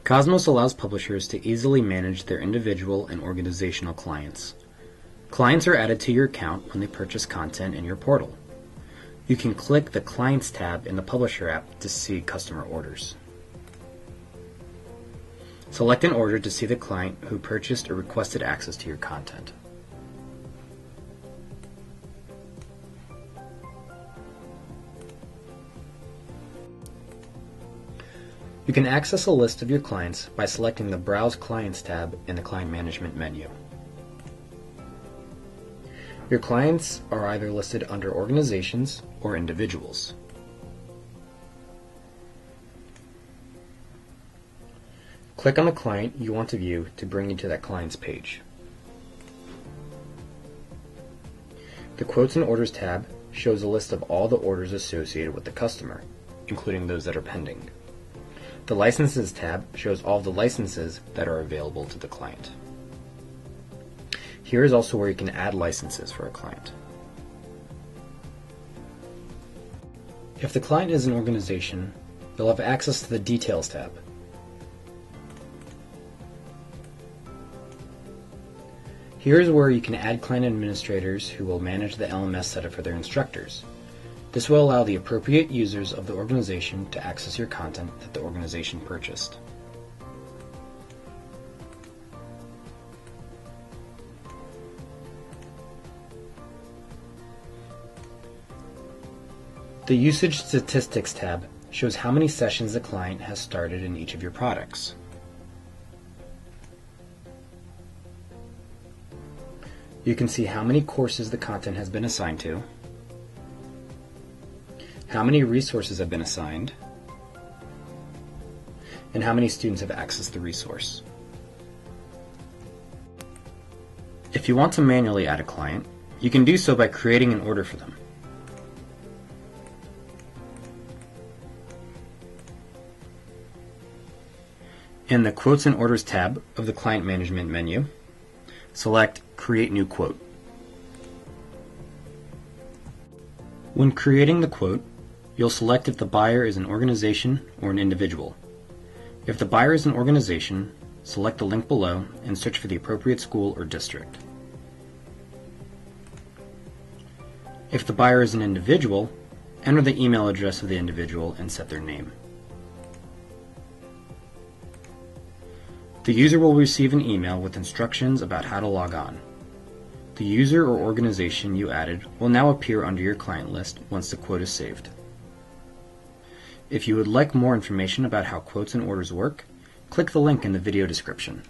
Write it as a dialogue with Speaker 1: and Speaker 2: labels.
Speaker 1: Cosmos allows publishers to easily manage their individual and organizational clients. Clients are added to your account when they purchase content in your portal. You can click the Clients tab in the Publisher app to see customer orders. Select an order to see the client who purchased or requested access to your content. You can access a list of your clients by selecting the Browse Clients tab in the Client Management menu. Your clients are either listed under organizations or individuals. Click on the client you want to view to bring you to that client's page. The Quotes and Orders tab shows a list of all the orders associated with the customer, including those that are pending. The Licenses tab shows all the licenses that are available to the client. Here is also where you can add licenses for a client. If the client is an organization, you'll have access to the Details tab. Here is where you can add client administrators who will manage the LMS setup for their instructors. This will allow the appropriate users of the organization to access your content that the organization purchased. The Usage Statistics tab shows how many sessions the client has started in each of your products. You can see how many courses the content has been assigned to, how many resources have been assigned, and how many students have accessed the resource. If you want to manually add a client, you can do so by creating an order for them. In the Quotes and Orders tab of the Client Management menu, select Create New Quote. When creating the quote, you'll select if the buyer is an organization or an individual. If the buyer is an organization, select the link below and search for the appropriate school or district. If the buyer is an individual, enter the email address of the individual and set their name. The user will receive an email with instructions about how to log on. The user or organization you added will now appear under your client list once the quote is saved. If you would like more information about how quotes and orders work, click the link in the video description.